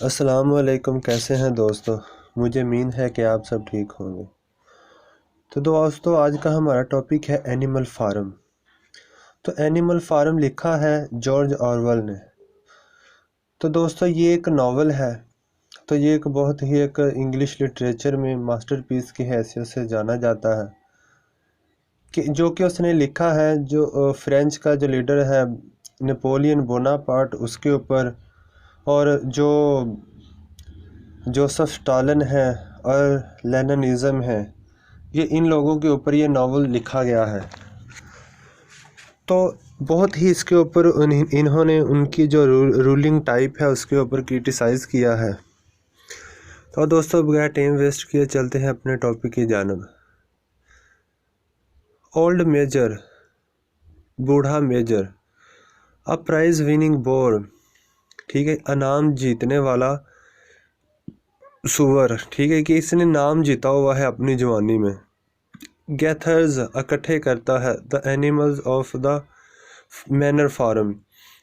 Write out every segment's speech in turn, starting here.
السلام علیکم، کیسے ہیں دوستو؟ مجھے امید ہے کہ آپ سب ٹھیک ہوں گے۔ تو دوستو آج کا ہمارا ٹاپک ہے اینیمل فارم۔ تو اینیمل فارم لکھا ہے جارج آرویل نے۔ تو دوستو یہ ایک ناول ہے، تو یہ ایک بہت ہی ایک انگلش لٹریچر میں ماسٹر پیس کی حیثیت سے جانا جاتا ہے، کہ جو کہ اس نے لکھا ہے جو فرینچ کا جو لیڈر ہے نپولین بوناپارٹ اس کے اوپر، اور جو جوسف اسٹالن ہے اور لیننزم ہے، یہ ان لوگوں کے اوپر یہ ناول لکھا گیا ہے۔ تو بہت ہی اس کے اوپر انہوں نے ان کی جو رولنگ ٹائپ ہے اس کے اوپر کرٹیسائز کیا ہے۔ تو دوستو بغیر ٹائم ویسٹ کیے چلتے ہیں اپنے ٹاپک کی جانب۔ اولڈ میجر، بوڑھا میجر، ا پرائز وننگ بور، ٹھیک ہے، انعام جیتنے والا سور، ٹھیک ہے، کہ اس نے نام جیتا ہوا ہے اپنی جوانی میں۔ گیتھرز، اکٹھے کرتا ہے، the animals of the Manor Farm,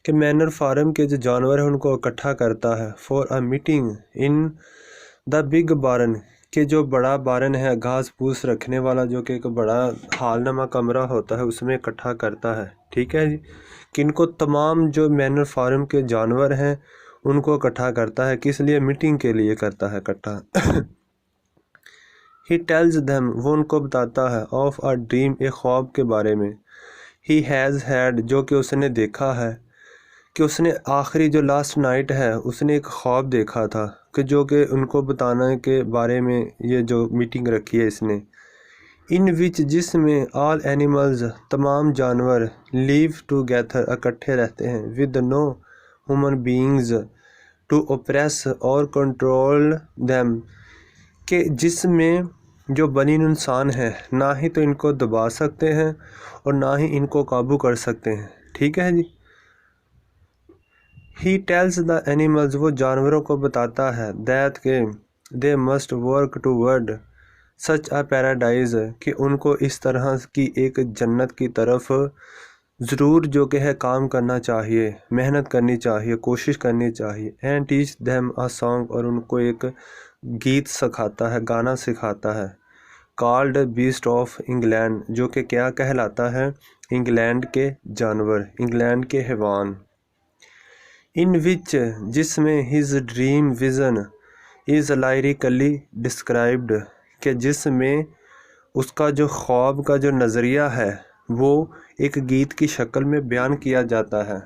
کہ مینر فارم کے جو جانور ہیں ان کو اکٹھا کرتا ہے۔ For a meeting in the big barn, کہ جو بڑا بارن ہے گھاس پھوس رکھنے والا، جو کہ ایک بڑا ہال نما کمرہ ہوتا ہے، اس میں اکٹھا کرتا ہے، ٹھیک ہے جی، کہ ان کو تمام جو مینر فارم کے جانور ہیں ان کو اکٹھا کرتا ہے۔ کس لیے؟ میٹنگ کے لیے کرتا ہے اکٹھا۔ He tells them، وہ ان کو بتاتا ہے، of a dream، ایک خواب کے بارے میں۔ He has had، جو کہ اس نے دیکھا ہے، کہ اس نے آخری جو لاسٹ نائٹ ہے اس نے ایک خواب دیکھا تھا، کہ جو کہ ان کو بتانے کے بارے میں یہ جو میٹنگ رکھی ہے اس نے۔ ان وچ، جس میں، all animals، تمام جانور، live together، اکٹھے رہتے ہیں، with no human beings to oppress اور control them، کہ جس میں جو بنی انسان ہے نہ ہی تو ان کو دبا سکتے ہیں اور نہ ہی ان کو قابو کر سکتے ہیں، ٹھیک ہے جی۔ He tells the animals، وہ جانوروں کو بتاتا ہے، that کہ they must work toward such a paradise، کہ ان کو اس طرح کی ایک جنت کی طرف ضرور جو کہ ہے کام کرنا چاہیے، محنت کرنی چاہیے، کوشش کرنی چاہیے۔ and teach them a song، اور ان کو ایک گیت سکھاتا ہے، گانا سکھاتا ہے، called beast of England، جو کہ کیا کہلاتا ہے؟ انگلینڈ کے جانور، انگلینڈ کے حیوان۔ in which، جس میں، his dream vision is lyrically described، کہ جس میں اس کا جو خواب کا جو نظریہ ہے وہ ایک گیت کی شکل میں بیان کیا جاتا ہے۔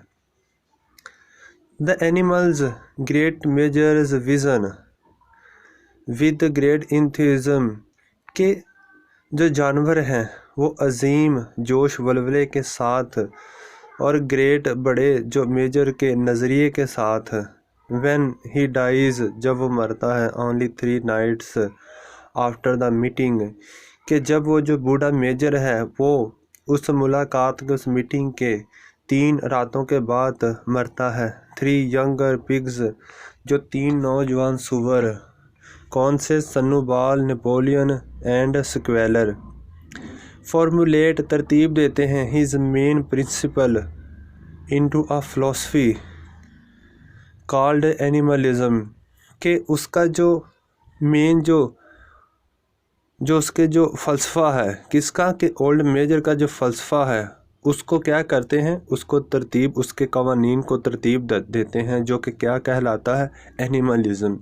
the animals great measures vision with great enthusiasm، کہ جو جانور ہیں وہ عظیم جوش ولولے کے ساتھ اور گریٹ بڑے جو میجر کے نظریے کے ساتھ، when he dies، جب وہ مرتا ہے، only 3 nights after the meeting، کہ جب وہ جو بوڑھا میجر ہے وہ اس ملاقات کے، اس میٹنگ کے 3 راتوں کے بعد مرتا ہے۔ 3 younger pigs، جو 3 نوجوان سور، کون سے؟ سنوبال، نپولین اینڈ سکویلر، فارمولیٹ، ترتیب دیتے ہیں، his main principle into a philosophy called animalism، کہ اس کا جو مین جو اس کے جو فلسفہ ہے، کس کا؟ کہ اولڈ میجر کا جو فلسفہ ہے اس کو کیا کرتے ہیں؟ اس کو ترتیب، اس کے قوانین کو ترتیب دیتے ہیں، جو کہ کیا کہلاتا ہے؟ اینیملزم،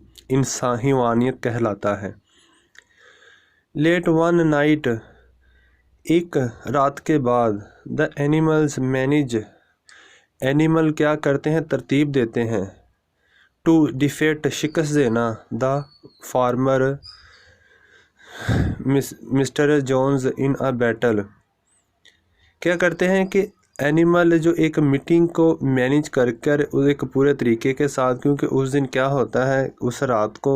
حیوانیت کہلاتا ہے۔ لیٹ ون نائٹ، ایک رات کے بعد، دا اینیملز مینیج، اینیمل کیا کرتے ہیں؟ ترتیب دیتے ہیں، ٹو ڈیفیٹ، شکست دینا، the farmer Mr Jones in a battle, کیا کرتے ہیں کہ اینیمل جو ایک میٹنگ کو مینیج کر ایک پورے طریقے کے ساتھ، کیونکہ اس دن کیا ہوتا ہے، اس رات کو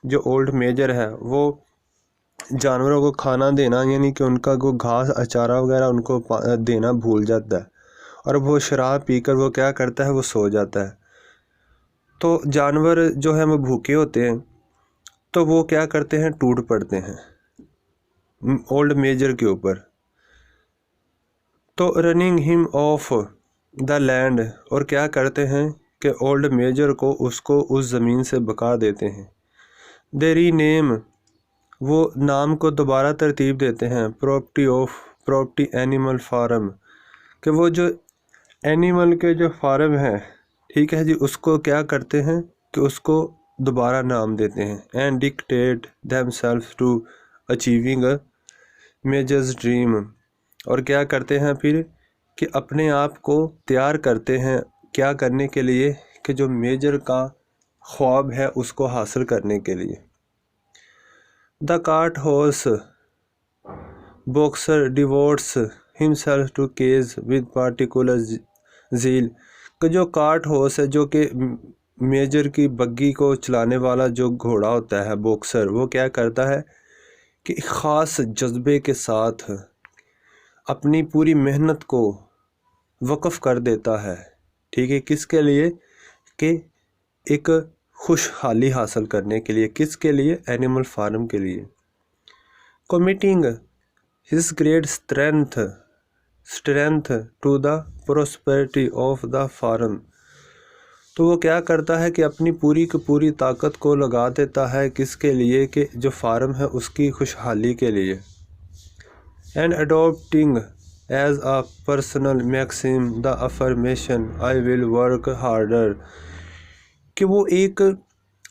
جو اولڈ میجر ہے وہ جانوروں کو کھانا دینا، یعنی کہ ان کا کوئی گھاس اچارہ وغیرہ ان کو دینا بھول جاتا ہے، اور وہ شراب پی کر وہ کیا کرتا ہے؟ وہ سو جاتا ہے۔ تو جانور جو ہیں وہ بھوکے ہوتے ہیں، تو وہ کیا کرتے ہیں؟ ٹوٹ پڑتے ہیں اولڈ میجر کے اوپر۔ تو رننگ ہم آف دا لینڈ، اور کیا کرتے ہیں کہ اولڈ میجر کو اس زمین سے بکا دیتے ہیں۔ دے ری نیم، وہ نام کو دوبارہ ترتیب دیتے ہیں، پراپرٹی اینیمل فارم، کہ وہ جو اینیمل کے جو فارم ہیں، ٹھیک ہے جی، اس کو کیا کرتے ہیں کہ اس کو دوبارہ نام دیتے ہیں۔ And dictate them self to achieving a majors dream, اور کیا کرتے ہیں پھر کہ اپنے آپ کو تیار کرتے ہیں کیا کرنے کے لیے کہ جو میجر کا خواب ہے اس کو حاصل کرنے کے لیے۔ The cart horse Boxer devotes himself to keys with particular zeal, کہ جو کارٹ ہارس ہے، جو کہ میجر کی بگی کو چلانے والا جو گھوڑا ہوتا ہے باکسر، وہ کیا کرتا ہے کہ ایک خاص جذبے کے ساتھ اپنی پوری محنت کو وقف کر دیتا ہے، ٹھیک ہے، کس کے لیے کہ ایک خوشحالی حاصل کرنے کے لیے، کس کے لیے؟ اینیمل فارم کے لیے۔ Committing his great strength to the prosperity of the farm, تو وہ کیا کرتا ہے کہ اپنی پوری کی پوری طاقت کو لگا دیتا ہے کس کے لیے کہ جو فارم ہے اس کی خوشحالی کے لیے۔ And adopting as a personal maxim the affirmation I will work harder, کہ وہ ایک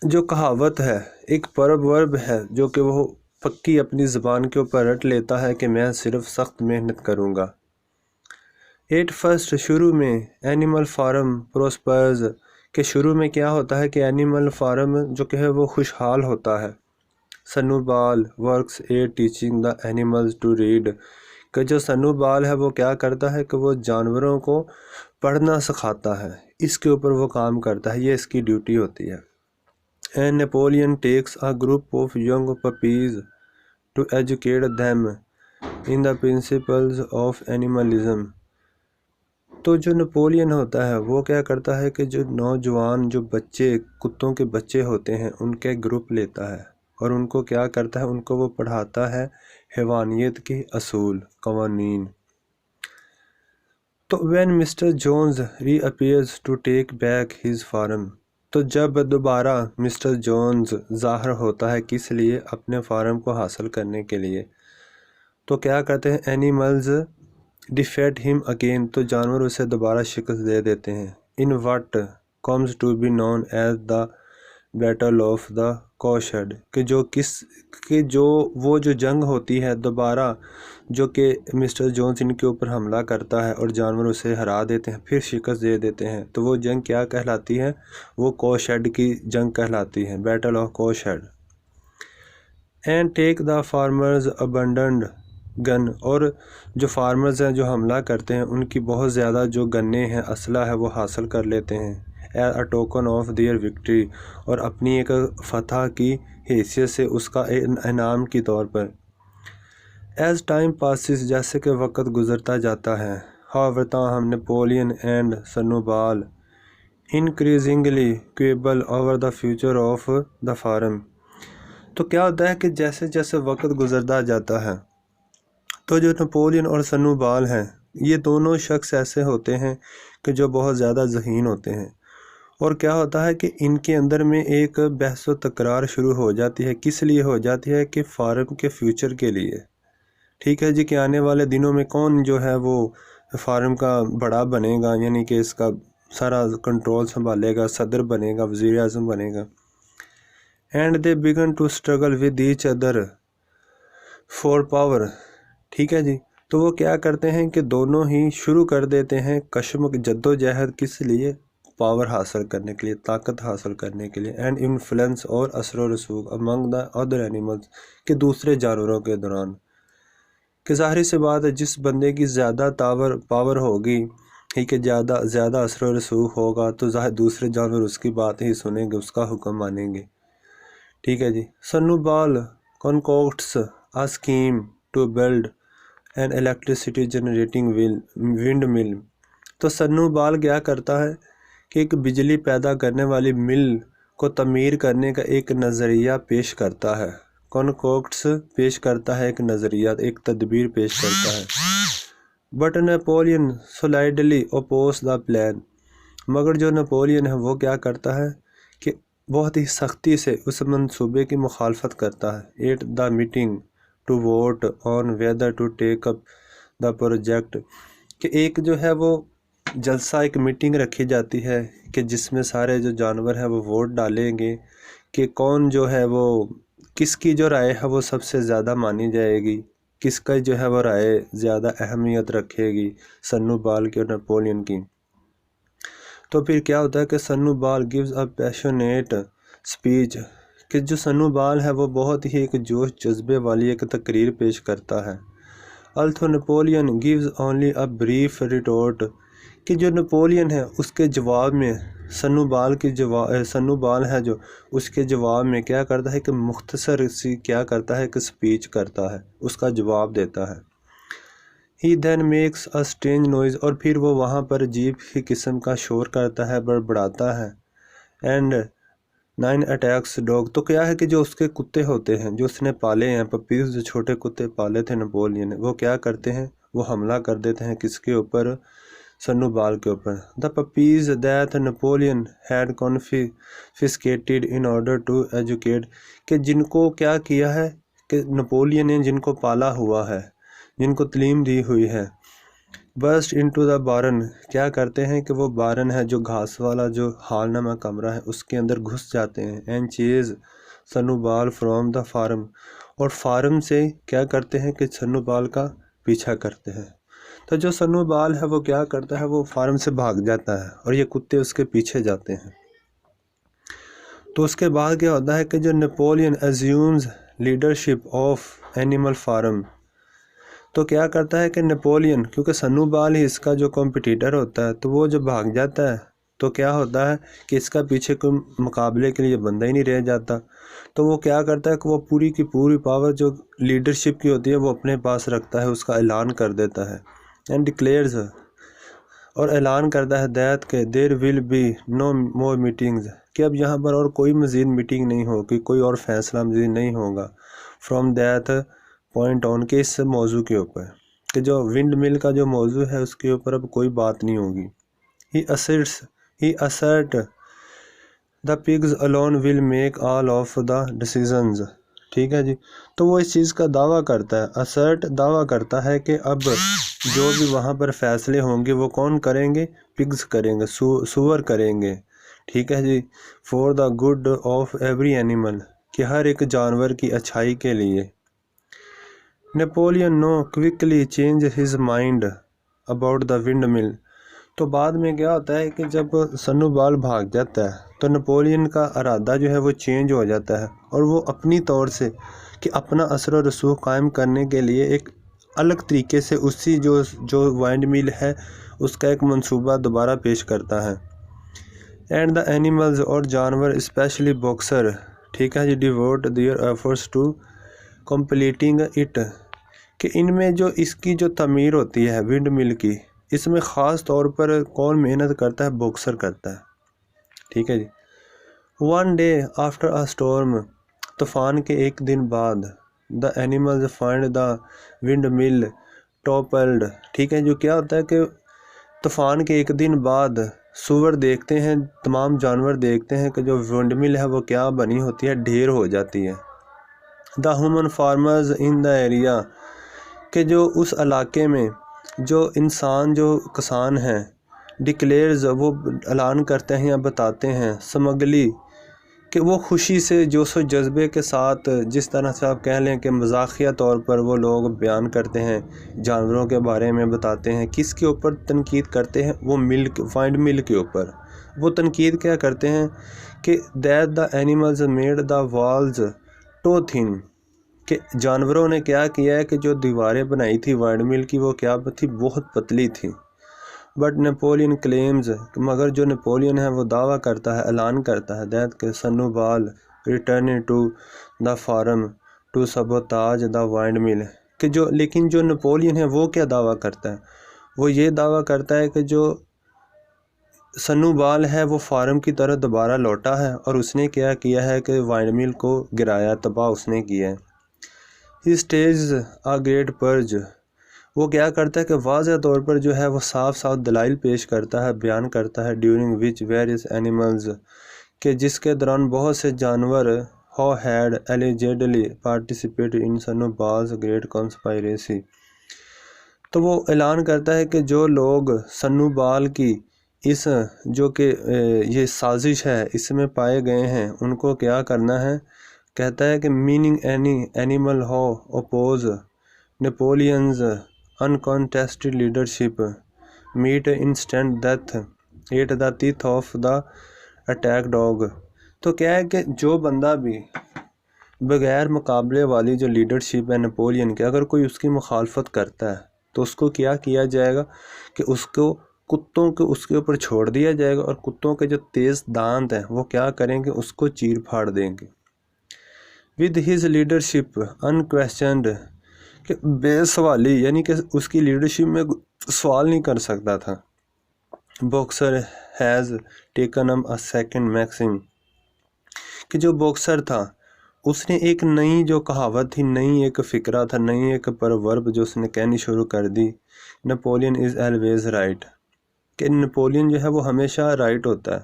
جو کہاوت ہے، ایک ورب ہے جو کہ وہ پکی اپنی زبان کے اوپر رٹ لیتا ہے کہ میں صرف سخت محنت کروں گا۔ ایٹ فرسٹ، شروع میں اینیمل فارم پروسپرز، کہ شروع میں کیا ہوتا ہے کہ اینیمل فارم جو کہ ہے وہ خوشحال ہوتا ہے۔ Snowball works at teaching the animals to read, کہ جو سنو بال ہے وہ کیا کرتا ہے کہ وہ جانوروں کو پڑھنا سکھاتا ہے، اس کے اوپر وہ کام کرتا ہے، یہ اس کی ڈیوٹی ہوتی ہے۔ And Napoleon takes a group of young puppies to educate them in the principles of Animalism, تو جو نیپولین ہوتا ہے وہ کیا کرتا ہے کہ جو نوجوان جو بچے کتوں کے بچے ہوتے ہیں ان کے گروپ لیتا ہے اور ان کو کیا کرتا ہے، ان کو وہ پڑھاتا ہے حیوانیت کے اصول، قوانین۔ تو when Mr Jones reappears to take back his farm, تو جب دوبارہ مسٹر جونز ظاہر ہوتا ہے کس لیے؟ اپنے فارم کو حاصل کرنے کے لیے، تو کیا کرتے ہیں اینیملز ڈیفیٹ ہم اگین، تو جانور اسے دوبارہ شکست دے دیتے ہیں۔ In what comes to be known as the battle of the cowshed, کہ جو وہ جو جنگ ہوتی ہے دوبارہ جو کہ مسٹر جونز ان کے اوپر حملہ کرتا ہے اور جانور اسے ہرا دیتے ہیں، پھر شکست دے دیتے ہیں، تو وہ جنگ کیا کہلاتی ہے؟ وہ کوشڈ کی جنگ کہلاتی ہے، battle of cowshed. And take the farmers abandoned gun, اور جو فارمرز ہیں جو حملہ کرتے ہیں ان کی بہت زیادہ جو گنیں ہیں، اسلحہ ہے، وہ حاصل کر لیتے ہیں as a token of their victory, اور اپنی ایک فتح کی حیثیت سے اس کا انعام کی طور پر۔ ایز ٹائم پاسز، جیسے کہ وقت گزرتا جاتا ہے، ہاور تاہم Napoleon and Snowball increasingly quibble over the future of the farm, تو کیا ہوتا ہے کہ جیسے جیسے وقت گزرتا جاتا ہے تو جو نیپولین اور سنو بال ہیں یہ دونوں شخص ایسے ہوتے ہیں کہ جو بہت زیادہ ذہین ہوتے ہیں، اور کیا ہوتا ہے کہ ان کے اندر میں ایک بحث و تکرار شروع ہو جاتی ہے، کس لیے ہو جاتی ہے؟ کہ فارم کے فیوچر کے لیے، ٹھیک ہے جی، کہ آنے والے دنوں میں کون جو ہے وہ فارم کا بڑا بنے گا، یعنی کہ اس کا سارا کنٹرول سنبھالے گا، صدر بنے گا، وزیر اعظم بنے گا۔ And they begin to struggle with each other for power, ٹھیک ہے جی، تو وہ کیا کرتے ہیں کہ دونوں ہی شروع کر دیتے ہیں کشمکش، جد و جہد، کس لیے؟ پاور حاصل کرنے کے لیے، طاقت حاصل کرنے کے لیے۔ اینڈ انفلوئنس، اور اثر و رسوخ امنگ دا ادر اینیملز، کہ دوسرے جانوروں کے دوران، کہ ظاہر سی بات ہے جس بندے کی زیادہ پاور ہوگی، ٹھیک ہے، زیادہ اثر و رسوخ ہوگا تو ظاہر دوسرے جانور اس کی بات ہی سنیں گے، اس کا حکم مانیں گے، ٹھیک ہے جی۔ Snowball concocts a scheme to build an electricity generating windmill, تو سنو بال کیا کرتا ہے کہ ایک بجلی پیدا کرنے والی مل کو تعمیر کرنے کا ایک نظریہ پیش کرتا ہے، کنکوکٹس پیش کرتا ہے، ایک نظریہ، ایک تدبیر پیش کرتا ہے۔ But Napoleon solidly oppose the plan, مگر جو نپولین ہے وہ کیا کرتا ہے کہ بہت ہی سختی سے اس منصوبے کی مخالفت کرتا ہے. At the meeting to vote on whether to take up the project, کہ ایک جو ہے وہ جلسہ، ایک میٹنگ رکھی جاتی ہے کہ جس میں سارے جو جانور ہیں وہ ووٹ ڈالیں گے کہ کون جو ہے وہ کس کی جو رائے ہے وہ سب سے زیادہ مانی جائے گی، کس کا جو ہے وہ رائے زیادہ اہمیت رکھے گی، سنو بال کی اور نپولین کی. تو پھر کیا ہوتا ہے کہ سنو بال گیوز اے پیشنیٹ اسپیچ، کہ جو سنو بال ہے وہ بہت ہی ایک جوش جذبے والی ایک تقریر پیش کرتا ہے. although Napoleon gives only a brief retort, کہ جو نپولین ہے اس کے جواب میں سنو بال ہے جو اس کے جواب میں کیا کرتا ہے کہ مختصر سی کیا کرتا ہے کہ اسپیچ کرتا ہے، اس کا جواب دیتا ہے. He then makes a strange noise، اور پھر وہ وہاں پر عجیب ہی قسم کا شور کرتا ہے، بڑبڑاتا ہے. and 9 attacks dog، تو کیا ہے کہ جو اس کے کتے ہوتے ہیں جو اس نے پالے ہیں، پپیز، جو چھوٹے کتے پالے تھے نپولین نے، وہ کیا کرتے ہیں، وہ حملہ کر دیتے ہیں کس کے اوپر، سنو بال کے اوپر. The puppies that Napoleon had confiscated in order to educate، کہ جن کو کیا کیا ہے کہ نپولین نے جن کو پالا ہوا ہے، جن کو تعلیم دی ہوئی ہے، burst into the barn، کیا کرتے ہیں کہ وہ بارن ہے جو گھاس والا جو ہال نامہ کمرہ ہے اس کے اندر گھس جاتے ہیں. and chase سنو بال from the farm، اور فارم سے کیا کرتے ہیں کہ سنو بال کا پیچھا کرتے ہیں. تو جو سنو بال ہے وہ کیا کرتا ہے، وہ فارم سے بھاگ جاتا ہے اور یہ کتے اس کے پیچھے جاتے ہیں. تو اس کے بعد کیا ہوتا ہے کہ جو Napoleon assumes leadership of animal farm، تو کیا کرتا ہے کہ نپولین، کیونکہ سنو بال ہی اس کا جو کمپٹیٹر ہوتا ہے، تو وہ جب بھاگ جاتا ہے تو کیا ہوتا ہے کہ اس کا پیچھے کوئی مقابلے کے لیے بندہ ہی نہیں رہ جاتا. تو وہ کیا کرتا ہے کہ وہ پوری کی پوری پاور جو لیڈرشپ کی ہوتی ہے وہ اپنے پاس رکھتا ہے، اس کا اعلان کر دیتا ہے. and declares، اور اعلان کرتا ہے that کہ there will be no more meetings، کہ اب یہاں پر اور کوئی مزید میٹنگ نہیں ہوگی، کوئی اور فیصلہ مزید نہیں ہوگا. from that point on، کہ اس موضوع کے اوپر، کہ جو ونڈ مل کا جو موضوع ہے اس کے اوپر اب کوئی بات نہیں ہوگی. he assert the pigs alone will make all of the decisions، ٹھیک ہے جی. تو وہ اس چیز کا دعویٰ کرتا ہے، assert دعویٰ کرتا ہے کہ اب جو بھی وہاں پر فیصلے ہوں گے وہ کون کریں گے، پگز کریں گے، سور کریں گے، ٹھیک ہے جی. for the good of every animal، کہ ہر ایک جانور کی اچھائی کے لیے. Napoleon quickly changed his mind about the windmill، تو بعد میں کیا ہوتا ہے کہ جب سنو بال بھاگ جاتا ہے تو نپولین کا ارادہ جو ہے وہ چینج ہو جاتا ہے اور وہ اپنی طور سے کہ اپنا اثر و رسوخ قائم کرنے کے لیے ایک الگ طریقے سے اسی جو وائنڈ میل ہے اس کا ایک منصوبہ دوبارہ پیش کرتا ہے. اینڈ دا اینیملز، اور جانور اسپیشلی باکسر، ٹھیک ہے جی، devote their efforts to completing it, کہ ان میں جو اس کی جو تعمیر ہوتی ہے ونڈ مل کی، اس میں خاص طور پر کون محنت کرتا ہے، باکسر کرتا ہے، ٹھیک ہے جی. One day after a storm, طوفان کے ایک دن بعد، دا اینیملز فائنڈ دا ونڈ مل ٹاپلڈ، ٹھیک ہے. جو کیا ہوتا ہے کہ طوفان کے ایک دن بعد سور دیکھتے ہیں، تمام جانور دیکھتے ہیں کہ جو ونڈ مل ہے وہ کیا بنی ہوتی ہے، ڈھیر ہو جاتی ہے. دا human farmers in the area, کہ جو اس علاقے میں جو انسان جو کسان ہیں، ڈکلیئرز، وہ اعلان کرتے ہیں یا بتاتے ہیں، سمگلی، کہ وہ خوشی سے جوش و جذبے کے ساتھ، جس طرح سے آپ کہہ لیں کہ مزاحیہ طور پر وہ لوگ بیان کرتے ہیں، جانوروں کے بارے میں بتاتے ہیں. کس کے اوپر تنقید کرتے ہیں، وہ وائنڈ مل کے اوپر. وہ تنقید کیا کرتے ہیں کہ that the animals made the walls too thin, کہ جانوروں نے کیا کیا ہے کہ جو دیواریں بنائی تھی وائنڈ مل کی وہ کیا تھی، بہت پتلی تھی. بٹ نپولین کلیمز، مگر جو نپولین ہے وہ دعویٰ کرتا ہے، اعلان کرتا ہے دیٹ کہ Snowball return to the farm to sabotage the windmill, کہ جو لیکن جو نپولین ہے وہ کیا دعویٰ کرتا ہے، وہ یہ دعویٰ کرتا ہے کہ جو سنو بال ہے وہ فارم کی طرف دوبارہ لوٹا ہے اور اس نے کیا کیا ہے کہ وائنڈ مل کو گرایا، تباہ اس نے کیا ہے. ہی اسٹیجز اے گریٹ پرج، وہ کیا کرتا ہے کہ واضح طور پر جو ہے وہ صاف صاف دلائل پیش کرتا ہے، بیان کرتا ہے ڈیورنگ وچ ویریس اینیملز، کہ جس کے دوران بہت سے جانور who had allegedly participated in Snowball's great conspiracy، تو وہ اعلان کرتا ہے کہ جو لوگ سنوبال کی اس جو کہ یہ سازش ہے اس میں پائے گئے ہیں ان کو کیا کرنا ہے، کہتا ہے کہ meaning any animal who oppose نیپولینز uncontested leadership meet instant death at the teeth of the attack dog، تو کیا ہے کہ جو بندہ بھی بغیر مقابلے والی جو لیڈرشپ ہے نیپولین کے، اگر کوئی اس کی مخالفت کرتا ہے تو اس کو کیا کیا جائے گا کہ اس کو کتوں کو اس کے اوپر چھوڑ دیا جائے گا، اور کتوں کے جو تیز دانت ہیں وہ کیا کریں گے، اس کو چیر پھاڑ دیں گے۔ with his leadership unquestioned، کہ بے سوالی یعنی کہ اس کی لیڈرشپ میں سوال نہیں کر سکتا تھا۔ Boxer has taken a second maxim، کہ جو باکسر تھا اس نے ایک نئی جو کہاوت تھی، نئی ایک فکرہ تھا، نئی ایک پرورب جو اس نے کہنی شروع کر دی، نیپولین از always right، کہ نیپولین جو ہے وہ ہمیشہ رائٹ ہوتا ہے۔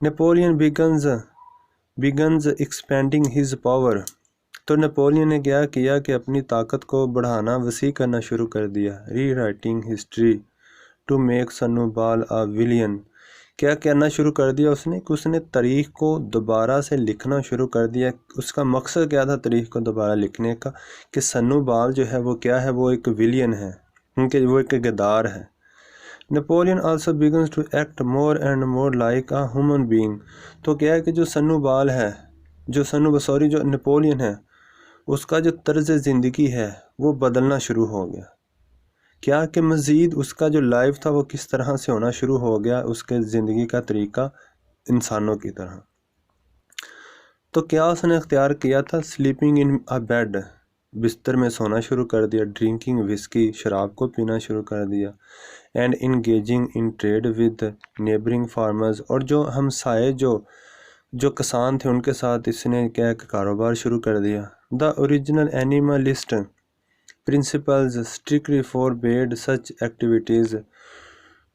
Napoleon begins expanding his power، تو نیپولین نے کیا کیا کہ اپنی طاقت کو بڑھانا، وسیع کرنا شروع کر دیا۔ rewriting history to make سنوبال a villain، کیا کرنا شروع کر دیا اس نے کہ اس نے تاریخ کو دوبارہ سے لکھنا شروع کر دیا۔ اس کا مقصد کیا تھا تاریخ کو دوبارہ لکھنے کا، کہ سنوبال جو ہے وہ کیا ہے، وہ ایک ویلین ہے، کیونکہ وہ ایک غدار ہے۔ Napoleon also begins to act more and more like a human being، تو کیا ہے کہ جو سنوبال ہے، جو نیپولین ہے، اس کا جو طرز زندگی ہے وہ بدلنا شروع ہو گیا۔ کیا کہ مزید اس کا جو لائف تھا وہ کس طرح سے ہونا شروع ہو گیا، اس کے زندگی کا طریقہ انسانوں کی طرح۔ تو کیا اس نے اختیار کیا تھا، سلیپنگ ان اے بیڈ، بستر میں سونا شروع کر دیا، ڈرنکنگ وسکی، شراب کو پینا شروع کر دیا، and engaging in trade with neighbouring farmers, اور جو ہمسائے جو کسان تھے ان کے ساتھ اس نے کیا کہ کاروبار شروع کر دیا۔ The original animalist principles strictly forbid such activities,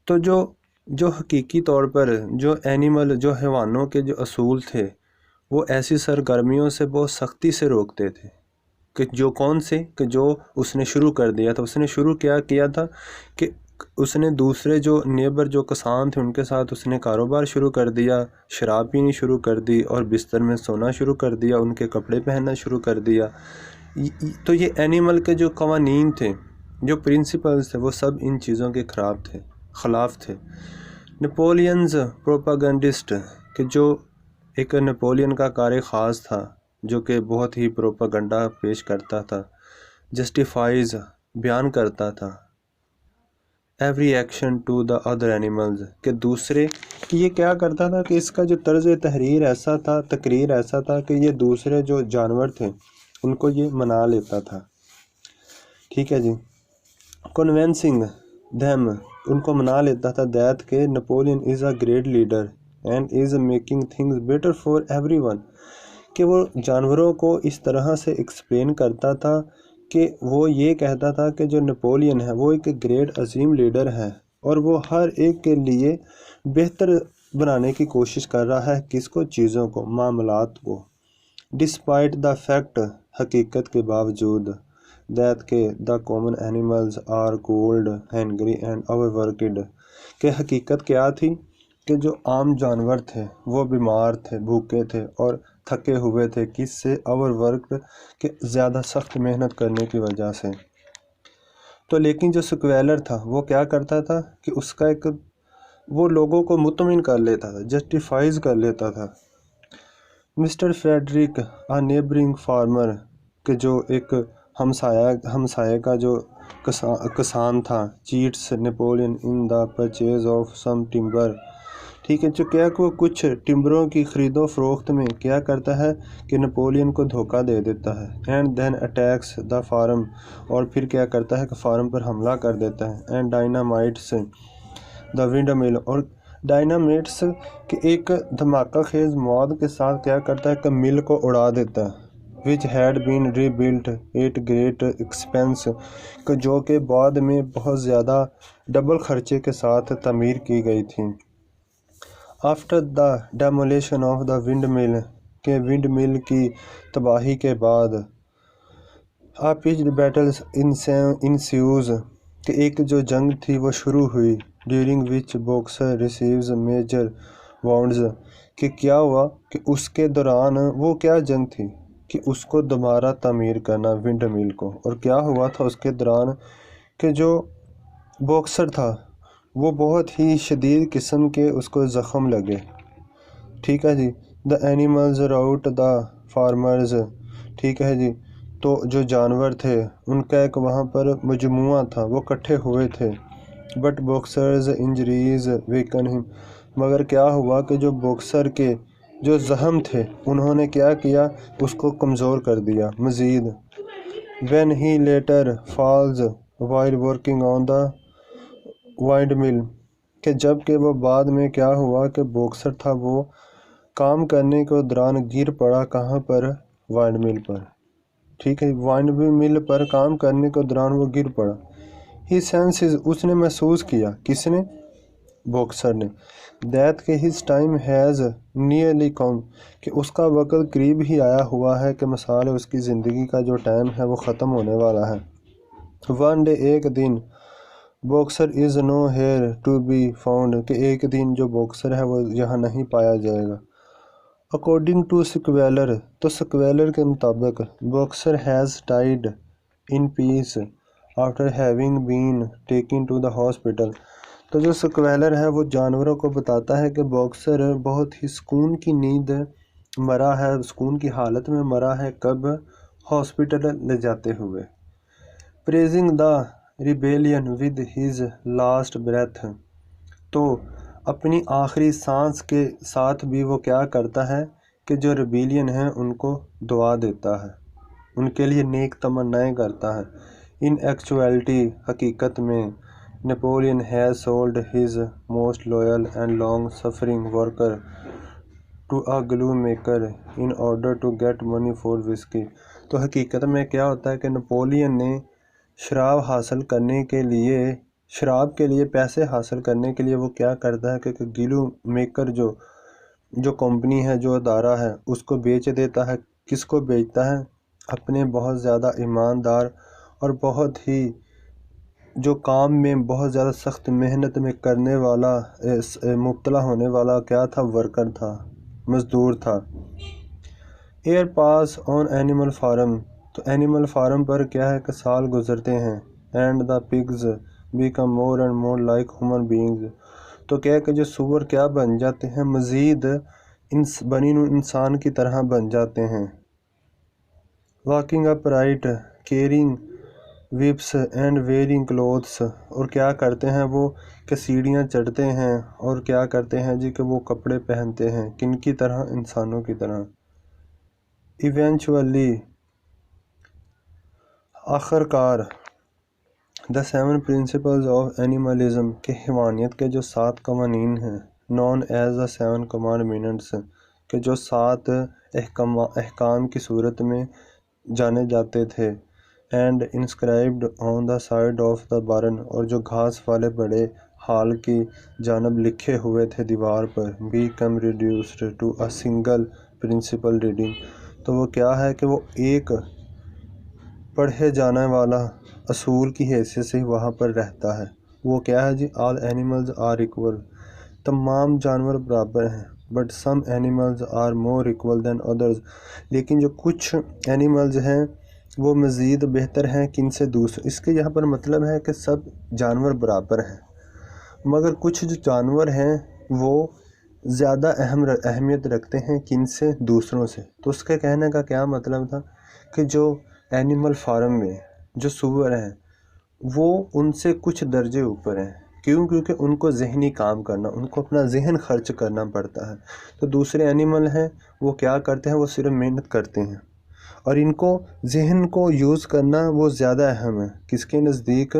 تو جو حقیقی طور پر جو حیوانوں کے جو اصول تھے وہ ایسی سرگرمیوں سے بہت سختی سے روکتے تھے، کہ جو کون سے کہ جو اس نے شروع کر دیا تھا۔ اس نے شروع کیا تھا کہ اس نے دوسرے جو نیبر جو کسان تھے ان کے ساتھ اس نے کاروبار شروع کر دیا، شراب پینی شروع کر دی، اور بستر میں سونا شروع کر دیا، ان کے کپڑے پہننا شروع کر دیا۔ تو یہ اینیمل کے جو قوانین تھے، جو پرنسپلز تھے، وہ سب ان چیزوں کے خلاف تھے۔ نیپولینز پروپاگنڈسٹ، کہ جو ایک نیپولین کا کار خاص تھا جو کہ بہت ہی پروپاگنڈا پیش کرتا تھا، جسٹیفائز بیان کرتا تھا every action to the other animals, کہ دوسرے کہ یہ کیا کرتا تھا کہ اس کا جو طرز تقریر ایسا تھا کہ یہ دوسرے جو جانور تھے ان کو یہ منا لیتا تھا۔ ٹھیک ہے جی، کنونسنگ دیم، ان کو منا لیتا تھا دیٹ کہ Napoleon is a great leader and is making things better for every one, کہ وہ جانوروں کو اس طرح سے ایکسپلین کرتا تھا کہ وہ یہ کہتا تھا کہ جو نیپولین ہے وہ ایک گریٹ عظیم لیڈر ہے، اور وہ ہر ایک کے لیے بہتر بنانے کی کوشش کر رہا ہے، کس کو، چیزوں کو، معاملات کو۔ ڈسپائٹ دا فیکٹ، حقیقت کے باوجود، دیٹ کہ the common animals are cold hungry and overworked, کہ حقیقت کیا تھی کہ جو عام جانور تھے وہ بیمار تھے، بھوکے تھے اور تھکے ہوئے تھے، کس سے، اوور ورک، کہ زیادہ سخت محنت کرنے کی وجہ سے۔ تو لیکن جو سکویلر تھا وہ کیا کرتا تھا کہ اس کا وہ لوگوں کو مطمئن کر لیتا تھا، جسٹیفائز کر لیتا تھا۔ مسٹر فریڈرک آ نیبرنگ فارمر، کہ جو ایک ہمسائے کا جو کسان تھا، chats Napoleon in the purchase of some timber, ٹھیک ہے، جو کیا کہ وہ کچھ ٹمبروں کی خرید و فروخت میں کیا کرتا ہے کہ نیپولین کو دھوکہ دے دیتا ہے۔ And then attacks the farm, اور پھر کیا کرتا ہے کہ فارم پر حملہ کر دیتا ہے۔ اینڈ ڈائنامائٹس دا ونڈ مل، اور ڈائنامائٹس کے ایک دھماکہ خیز مواد کے ساتھ کیا کرتا ہے کہ مل کو اڑا دیتا ہے۔ which had been rebuilt at great expense, جو کہ بعد میں بہت زیادہ ڈبل خرچے کے ساتھ تعمیر کی گئی تھیں. After the demolition of the windmill کہ ونڈ مل کی تباہی کے بعد A pitched battle ensues کہ ایک جو جنگ تھی وہ شروع ہوئی. During which Boxer receives major wounds کہ کیا ہوا کہ اس کے دوران وہ کیا جنگ تھی کہ اس کو دوبارہ تعمیر کرنا ونڈ مل کو. اور کیا ہوا تھا اس کے دوران کہ جو باکسر تھا وہ بہت ہی شدید قسم کے اس کو زخم لگے. ٹھیک ہے جی. The animals rout the farmers ٹھیک ہے جی. تو جو جانور تھے ان کا ایک وہاں پر مجموعہ تھا وہ اکٹھے ہوئے تھے. But boxer's injuries weakened him مگر کیا ہوا کہ جو باکسر کے جو زخم تھے انہوں نے کیا کیا اس کو کمزور کر دیا مزید. When he later falls while working on the windmill کہ جب کہ وہ بعد میں کیا ہوا کہ باکسر تھا وہ کام کرنے کے دوران گر پڑا. کہاں پر؟ وائنڈ مل پر. ٹھیک ہے. وائنڈ مل پر کام کرنے کے دوران وہ گر پڑا. He senses اس نے محسوس کیا. کس نے؟ باکسر نے. That کہ his time has nearly come کہ اس کا وقت قریب ہی آیا ہوا ہے کہ مثال اس کی زندگی کا جو ٹائم ہے وہ ختم ہونے والا ہے. One day ایک دن boxer is no here to be found کہ ایک دن جو باکسر ہے وہ یہاں نہیں پایا جائے گا. According to Squealer تو سکویلر کے مطابق boxer has died in peace after having been taken to the hospital. تو جو سکویلر ہے وہ جانوروں کو بتاتا ہے کہ باکسر بہت ہی سکون کی نیند مرا ہے، سکون کی حالت میں مرا ہے. کب؟ ہاسپٹل لے جاتے ہوئے. Praising the rebellion with his last breath تو اپنی آخری سانس کے ساتھ بھی وہ کیا کرتا ہے کہ جو ریبیلین ہیں ان کو دعا دیتا ہے، ان کے لیے نیک تمنائیں کرتا ہے. In actuality حقیقت میں Napoleon has sold his most loyal and long suffering worker to a glue maker in order to get money for whiskey. تو حقیقت میں کیا ہوتا ہے کہ نپولین نے شراب حاصل کرنے کے لیے شراب کے لیے پیسے حاصل کرنے کے لیے وہ کیا کرتا ہے کہ گلو میکر جو کمپنی ہے جو ادارہ ہے اس کو بیچ دیتا ہے. کس کو بیچتا ہے؟ اپنے بہت زیادہ ایماندار اور بہت ہی جو کام میں بہت زیادہ سخت محنت میں کرنے والا مبتلا ہونے والا کیا تھا؟ ورکر تھا، مزدور تھا. Year pass on animal form تو اینیمل فارم پر کیا ہے کہ سال گزرتے ہیں. And the pigs become more and more like human beings تو کیا کہ جو سور کیا بن جاتے ہیں مزید بنی نوع انسان کی طرح بن جاتے ہیں. Walking upright carrying whips and wearing clothes اور کیا کرتے ہیں وہ کہ سیڑھیاں چڑھتے ہیں اور کیا کرتے ہیں جی کہ وہ کپڑے پہنتے ہیں. کن کی طرح؟ انسانوں کی طرح. ایونچولی آخرکار دا 7 پرنسپلز آف اینیملزم کے حیوانیت کے جو 7 قوانین ہیں نون ایز دا 7 کمانڈمنٹس کہ جو 7 احکام کی صورت میں جانے جاتے تھے. And inscribed on the side of the barn اور جو گھاس والے بڑے ہال کی جانب لکھے ہوئے تھے دیوار پر. Became reduced to a single principle reading تو وہ کیا ہے کہ وہ ایک پڑھے جانے والا اصول کی حیثیت سے وہاں پر رہتا ہے. وہ کیا ہے جی؟ آل اینیملز آر ایکول تمام جانور برابر ہیں. But some animals are more equal than others لیکن جو کچھ اینیملز ہیں وہ مزید بہتر ہیں کن سے دوسرے. اس کے یہاں پر مطلب ہے کہ سب جانور برابر ہیں مگر کچھ جو جانور ہیں وہ زیادہ اہمیت رکھتے ہیں کن سے؟ دوسروں سے. تو اس کے کہنے کا کیا مطلب تھا کہ جو اینیمل فارم میں جو سور ہیں وہ ان سے کچھ درجے اوپر ہیں. کیوں؟ کیونکہ ان کو ذہنی کام کرنا، ان کو اپنا ذہن خرچ کرنا پڑتا ہے. تو دوسرے اینیمل ہیں وہ کیا کرتے ہیں؟ وہ صرف محنت کرتے ہیں اور ان کو ذہن کو یوز کرنا وہ زیادہ اہم ہے. کس کے نزدیک؟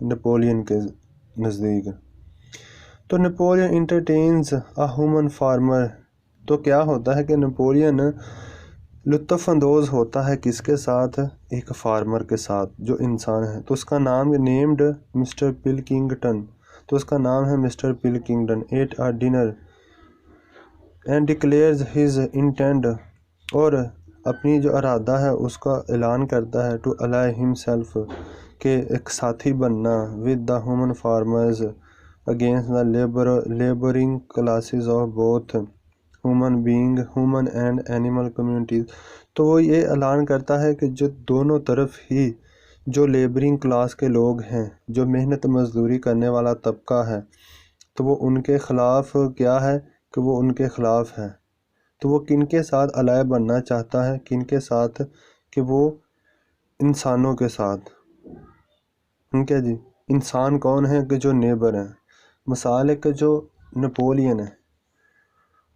نپولین کے نزدیک. تو نپولین انٹرٹینز اے ہیومن فارمر تو کیا ہوتا ہے کہ نپولین لطف اندوز ہوتا ہے کس کے ساتھ؟ ایک فارمر کے ساتھ جو انسان ہے، تو اس کا نام نیمڈ مسٹر پلکنگٹن، تو اس کا نام ہے Mr Pilkington at a dinner and declares his intent, اور اپنی جو ارادہ ہے اس کا اعلان کرتا ہے، ٹو الائی ہمسیلف، کہ ایک ساتھی بننا، with the human farmers against the labouring classes of both human and animal communities. تو وہ یہ اعلان کرتا ہے کہ جو دونوں طرف ہی جو لیبرنگ کلاس کے لوگ ہیں، جو محنت مزدوری کرنے والا طبقہ ہے، تو وہ ان کے خلاف کیا ہے کہ وہ ان کے خلاف ہے۔ تو وہ کن کے ساتھ الائے بننا چاہتا ہے؟ کن کے ساتھ؟ کہ وہ انسانوں کے ساتھ۔ ٹھیک ہے جی، انسان کون ہے؟ کہ جو نیبر ہیں۔ مثال ہے کہ جو نپولین ہے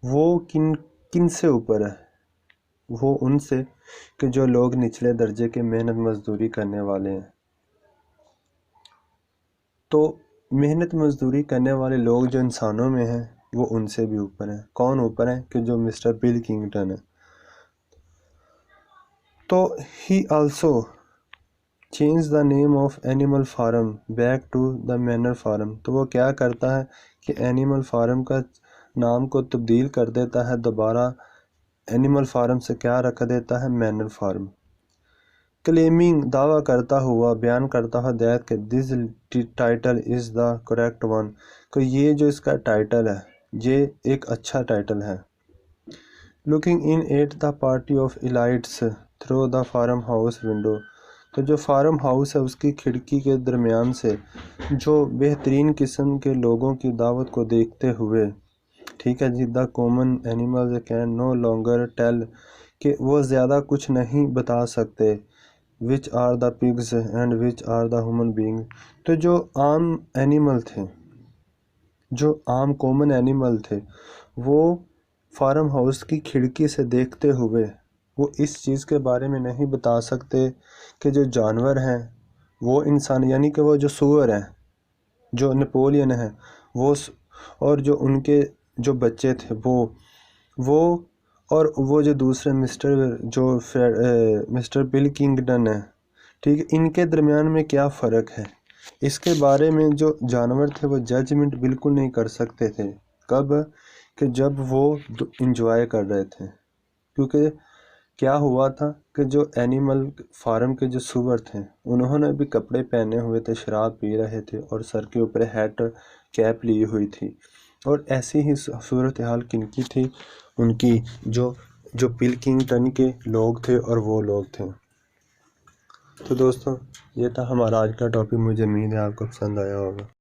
وہ کن سے اوپر ہے؟ وہ ان سے کہ جو لوگ نچلے درجے کے محنت مزدوری کرنے والے ہیں۔ تو محنت مزدوری کرنے والے لوگ جو انسانوں میں ہیں وہ ان سے بھی اوپر ہیں۔ کون اوپر ہیں؟ کہ جو مسٹر پلکنگٹن ہے۔ تو he also change the name of Animal Farm back to the Manor Farm, تو وہ کیا کرتا ہے کہ اینیمل فارم کا نام کو تبدیل کر دیتا ہے، دوبارہ اینیمل فارم سے کیا رکھ دیتا ہے؟ Manner form. کلیمنگ، دعویٰ کرتا ہوا، بیان کرتا ہوا، دیٹ کہ this title is the correct one, کہ یہ جو اس کا ٹائٹل ہے یہ ایک اچھا ٹائٹل ہے۔ Looking in at the party of elites through the farmhouse window, تو جو فارم ہاؤس ہے اس کی کھڑکی کے درمیان سے جو بہترین قسم کے لوگوں کی دعوت کو دیکھتے ہوئے، ٹھیک ہے جی، the common animals can no longer tell, کہ وہ زیادہ کچھ نہیں بتا سکتے، which are the pigs and which are the human being, تو جو عام اینیمل تھے، جو عام کامن اینیمل تھے، وہ فارم ہاؤس کی کھڑکی سے دیکھتے ہوئے وہ اس چیز کے بارے میں نہیں بتا سکتے کہ جو جانور ہیں وہ انسان، یعنی کہ وہ جو سور ہیں، جو نپولین ہیں، وہ اور جو ان کے جو بچے تھے وہ اور وہ جو دوسرے مسٹر پلکنگٹن ہے، ٹھیک ہے، ان کے درمیان میں کیا فرق ہے، اس کے بارے میں جو جانور تھے وہ ججمنٹ بالکل نہیں کر سکتے تھے۔ کب؟ کہ جب وہ انجوائے کر رہے تھے، کیونکہ کیا ہوا تھا کہ جو اینیمل فارم کے جو سور تھے انہوں نے بھی کپڑے پہنے ہوئے تھے، شراب پی رہے تھے اور سر کے اوپر ہیٹ کیپ لی ہوئی تھی، اور ایسی ہی صورتحال کن کی تھی؟ ان کی جو پلکنگٹن کے لوگ تھے اور وہ لوگ تھے۔ تو دوستوں یہ تھا ہمارا آج کا ٹاپک، مجھے امید ہے آپ کو پسند آیا ہوگا۔